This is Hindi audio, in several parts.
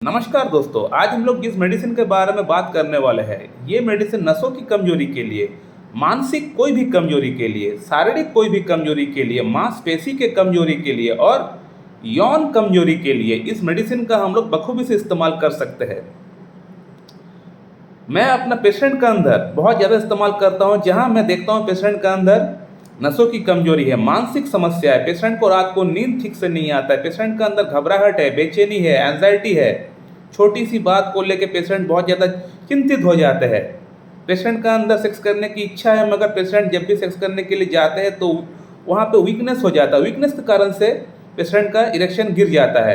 नमस्कार दोस्तों, आज हम लोग जिस मेडिसिन के बारे में बात करने वाले हैं, ये मेडिसिन नसों की कमजोरी के लिए, मानसिक कोई भी कमजोरी के लिए, शारीरिक कोई भी कमजोरी के लिए, मांसपेशी के कमजोरी के लिए और यौन कमजोरी के लिए इस मेडिसिन का हम लोग बखूबी से इस्तेमाल कर सकते हैं। मैं अपना पेशेंट का अंदर बहुत ज़्यादा इस्तेमाल करता हूँ, जहाँ मैं देखता हूँ पेशेंट का अंदर नसों की कमजोरी है, मानसिक समस्या है, पेशेंट को रात को नींद ठीक से नहीं आता है, पेशेंट का अंदर घबराहट है, बेचैनी है, एंजाइटी है, छोटी सी बात को लेकर पेशेंट बहुत ज़्यादा चिंतित हो जाते हैं। पेशेंट का अंदर सेक्स करने की इच्छा है, मगर पेशेंट जब भी सेक्स करने के लिए जाते हैं तो वहाँ पे वीकनेस हो जाता है। वीकनेस के कारण से पेशेंट का इरेक्शन गिर जाता है।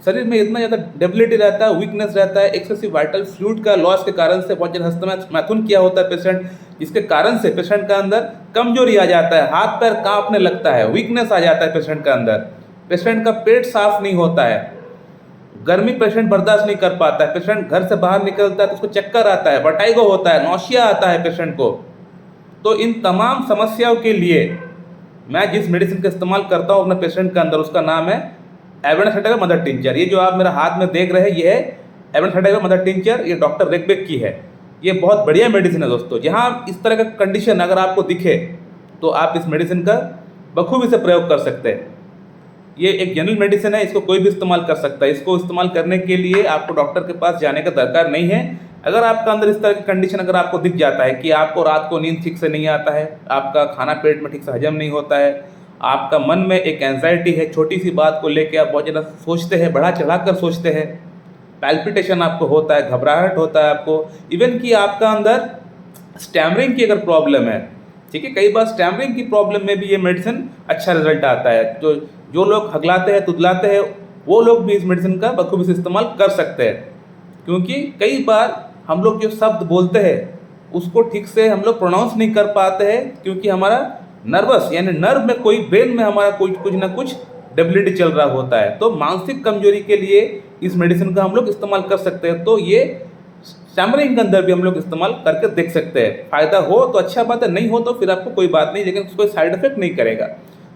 शरीर में इतना ज़्यादा डेबिलिटी रहता है, वीकनेस रहता है, एक्सेसिव वाइटल फ्लूइड का लॉस के कारण से बहुत ज़्यादा हस्तमैथुन किया होता है पेशेंट, जिसके कारण से पेशेंट का अंदर कमजोरी आ जाता है, हाथ पैर कांपने लगता है, वीकनेस आ जाता है पेशेंट का अंदर, पेशेंट का पेट साफ नहीं होता है, गर्मी पेशेंट बर्दाश्त नहीं कर पाता है, पेशेंट घर से बाहर निकलता है तो उसको चक्कर आता है, वर्टाइगो होता है, नौशिया आता है पेशेंट को। तो इन तमाम समस्याओं के लिए मैं जिस मेडिसिन का इस्तेमाल करता हूँ अपने पेशेंट के अंदर, उसका नाम है एवरेनोक्सिटाइल मदर टिंचर। ये जो आप मेरा हाथ में देख रहे हैं, ये है एवरेनोक्सिटाइल मदर टिंचर। ये डॉक्टर रेकबेक की है। ये बहुत बढ़िया मेडिसिन है दोस्तों। जहाँ इस तरह का कंडीशन अगर आपको दिखे तो आप इस मेडिसिन का बखूबी से प्रयोग कर सकते हैं। ये एक जनरल मेडिसिन है, इसको कोई भी इस्तेमाल कर सकता है। इसको इस्तेमाल करने के लिए आपको डॉक्टर के पास जाने का दरकार नहीं है। अगर आपका अंदर इस तरह की कंडीशन अगर आपको दिख जाता है कि आपको रात को नींद ठीक से नहीं आता है, आपका खाना पेट में ठीक से हजम नहीं होता है, आपका मन में एक एंजाइटी है, छोटी सी बात को लेकर आप बहुत ज़्यादा सोचते हैं, बढ़ा चढ़ा कर सोचते हैं, पैल्पिटेशन आपको होता है, घबराहट होता है आपको, इवन कि आपका अंदर स्टैमरिंग की अगर प्रॉब्लम है, ठीक है, कई बार स्टैमरिंग की प्रॉब्लम में भी ये मेडिसिन अच्छा रिजल्ट आता है। तो जो लोग हगलाते हैं, तुतलाते हैं, वो लोग भी इस मेडिसिन का बखूबी से इस्तेमाल कर सकते हैं। क्योंकि कई बार हम लोग जो शब्द बोलते हैं उसको ठीक से हम लोग प्रोनाउंस नहीं कर पाते हैं, क्योंकि हमारा नर्वस यानी नर्व में कोई, ब्रेन में हमारा कुछ ना कुछ डेबिलिटी चल रहा होता है। तो मानसिक कमजोरी के लिए इस मेडिसिन का हम लोग इस्तेमाल कर सकते हैं। तो ये स्टैमरिंग के अंदर भी हम लोग इस्तेमाल करके देख सकते हैं। फायदा हो तो अच्छा बात है, नहीं हो तो फिर आपको कोई बात नहीं, लेकिन कोई साइड इफेक्ट नहीं करेगा।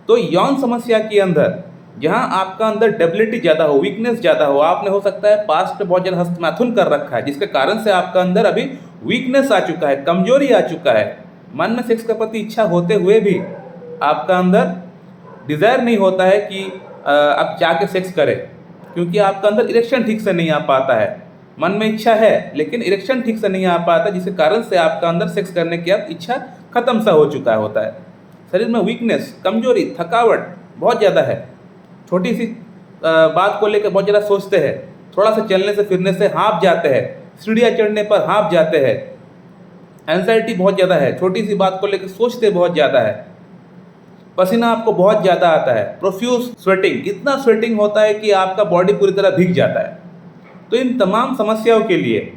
तो यौन समस्या के अंदर जहाँ आपका अंदर डेबिलिटी ज़्यादा हो, वीकनेस ज़्यादा हो, आपने हो सकता है पास्ट में बहुत ज़्यादा हस्तमैथुन कर रखा है, जिसके कारण से आपका अंदर अभी वीकनेस आ चुका है, कमजोरी आ चुका है, मन में सेक्स के प्रति इच्छा होते हुए भी आपका अंदर डिज़ायर नहीं होता है कि आप जाके सेक्स करें, क्योंकि आपका अंदर इरेक्शन ठीक से नहीं आ पाता है। मन में इच्छा है लेकिन इरेक्शन ठीक से नहीं आ पाता, जिसके कारण से आपका अंदर सेक्स करने की अब इच्छा खत्म सा हो चुका होता है। शरीर में वीकनेस, कमजोरी, थकावट बहुत ज़्यादा है, छोटी सी बात को लेकर बहुत ज़्यादा सोचते हैं, थोड़ा सा चलने से फिरने से हाँफ जाते हैं, सीढ़ियाँ चढ़ने पर हाँफ जाते हैं, एंजाइटी बहुत ज़्यादा है, छोटी सी बात को लेकर सोचते बहुत ज़्यादा है, पसीना आपको बहुत ज़्यादा आता है, प्रोफ्यूज स्वेटिंग, इतना स्वेटिंग होता है कि आपका बॉडी पूरी तरह भीग जाता है। तो इन तमाम समस्याओं के लिए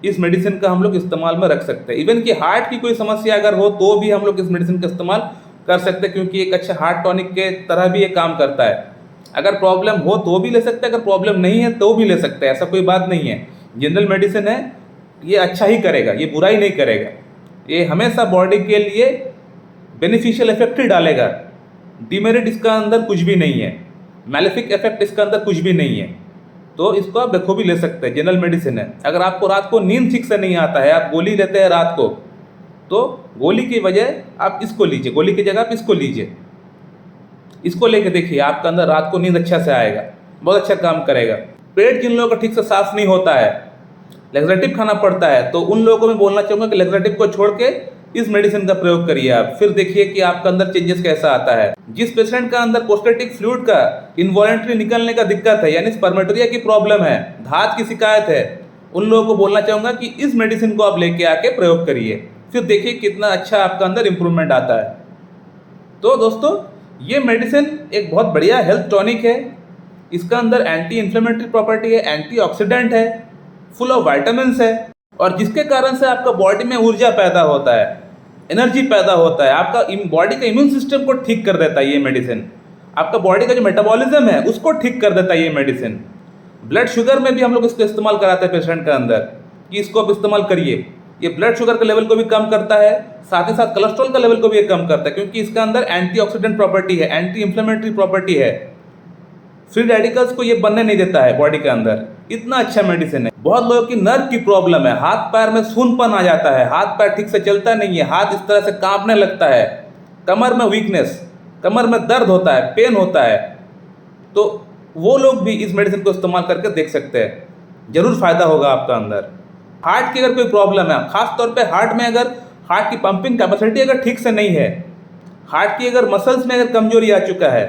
इस मेडिसिन का हम लोग इस्तेमाल में रख सकते हैं। इवन कि हार्ट की कोई समस्या अगर हो तो भी हम लोग इस मेडिसिन का इस्तेमाल कर सकते हैं, क्योंकि एक अच्छा हार्ट टॉनिक के तरह भी ये काम करता है। अगर प्रॉब्लम हो तो भी ले सकते हैं, अगर प्रॉब्लम नहीं है तो भी ले सकते हैं, ऐसा कोई बात नहीं है। जनरल मेडिसिन है, ये अच्छा ही करेगा, ये बुराई नहीं करेगा, ये हमेशा बॉडी के लिए बेनिफिशियल इफेक्ट ही डालेगा। डिमेरिट इसका अंदर कुछ भी नहीं है, मैलेफिक इफेक्ट इसका अंदर कुछ भी नहीं है। तो इसको आप बखूबी ले सकते हैं, जनरल मेडिसिन है। अगर आपको रात को नींद ठीक से नहीं आता है, आप गोली लेते हैं रात को, तो गोली की वजह आप इसको लीजिए, गोली की जगह आप इसको लीजिए, इसको लेके देखिए, आपका अंदर रात को नींद अच्छा से आएगा, बहुत अच्छा काम करेगा। पेट जिन लोगों का ठीक से साफ नहीं होता है, लेग्जेटिव खाना पड़ता है, तो उन लोगों को मैं बोलना चाहूँगा कि लेग्जेटिव को छोड़ के इस मेडिसिन का प्रयोग करिए आप, फिर देखिए कि आपका अंदर चेंजेस कैसा आता है। जिस पेशेंट का अंदर प्रोस्टेटिक फ्लूइड का इनवॉलेंटरी निकलने का दिक्कत है, यानी स्पर्मेटोरिया की प्रॉब्लम है, धात की शिकायत है, उन लोगों को बोलना चाहूँगा कि इस मेडिसिन को आप लेके आके प्रयोग करिए, फिर देखिए कितना अच्छा आपका अंदर इंप्रूवमेंट आता है। तो दोस्तों, ये मेडिसिन एक बहुत बढ़िया हेल्थ टॉनिक है। इसका अंदर एंटी इन्फ्लेमेटरी प्रॉपर्टी है, एंटीऑक्सीडेंट है, फुल ऑफ विटामिन्स है, और जिसके कारण से आपका बॉडी में ऊर्जा पैदा होता है, एनर्जी पैदा होता है, आपका बॉडी का इम्यून सिस्टम को ठीक कर देता है ये मेडिसिन, आपका बॉडी का जो मेटाबॉलिज्म है उसको ठीक कर देता है ये मेडिसिन। ब्लड शुगर में भी हम लोग इसको इस्तेमाल कराते हैं पेशेंट के अंदर कि इसको आप इस्तेमाल करिए। ये ब्लड शुगर के लेवल को भी कम करता है, साथ ही साथ कोलेस्ट्रॉल का लेवल को भी ये कम करता है, क्योंकि इसका अंदर एंटीऑक्सीडेंट प्रॉपर्टी है, एंटी इन्फ्लेमेटरी प्रॉपर्टी है। फ्री रेडिकल्स को ये बनने नहीं देता है बॉडी के अंदर, इतना अच्छा मेडिसिन है। बहुत लोगों की नर्व की प्रॉब्लम है, हाथ पैर में सूनपन आ जाता है, हाथ पैर ठीक से चलता नहीं है, हाथ इस तरह से कांपने लगता है, कमर में वीकनेस, कमर में दर्द होता है, पेन होता है, तो वो लोग भी इस मेडिसिन को इस्तेमाल करके देख सकते हैं, जरूर फायदा होगा आपका अंदर। हार्ट की अगर कोई प्रॉब्लम है, खास तौर पे हार्ट में अगर हार्ट की पंपिंग कैपेसिटी अगर ठीक से नहीं है, हार्ट की अगर मसल्स में अगर कमजोरी आ चुका है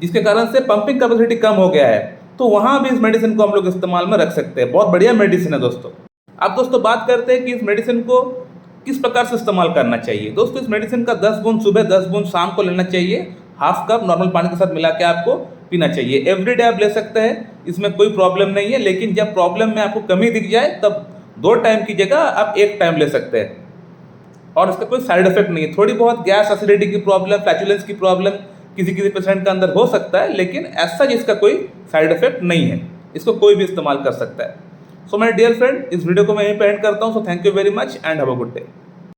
जिसके कारण से पंपिंग कैपेसिटी कम हो गया है, तो वहाँ भी इस मेडिसिन को हम लोग इस्तेमाल में रख सकते हैं। बहुत बढ़िया मेडिसिन है दोस्तों। अब दोस्तों बात करते हैं कि इस मेडिसिन को किस प्रकार से इस्तेमाल करना चाहिए। दोस्तों इस मेडिसिन का 10 बूंद सुबह 10 बूंद शाम को लेना चाहिए, हाफ कप नॉर्मल पानी के साथ मिला के आपको पीना चाहिए। एवरीडे आप ले सकते हैं, इसमें कोई प्रॉब्लम नहीं है, लेकिन जब प्रॉब्लम में आपको कमी दिख जाए तब 2 टाइम की जगह आप 1 टाइम ले सकते हैं और इसका कोई साइड इफेक्ट नहीं है। थोड़ी बहुत गैस एसिडिटी की प्रॉब्लम, फ्लैचुलेंस की प्रॉब्लम किसी किसी पेशेंट के अंदर हो सकता है, लेकिन ऐसा इसका कोई साइड इफेक्ट नहीं है, इसको कोई भी इस्तेमाल कर सकता है। सो माय डियर फ्रेंड, इस वीडियो को मैं यहीं पे एंड करता हूँ। So thank you very much and have a good day.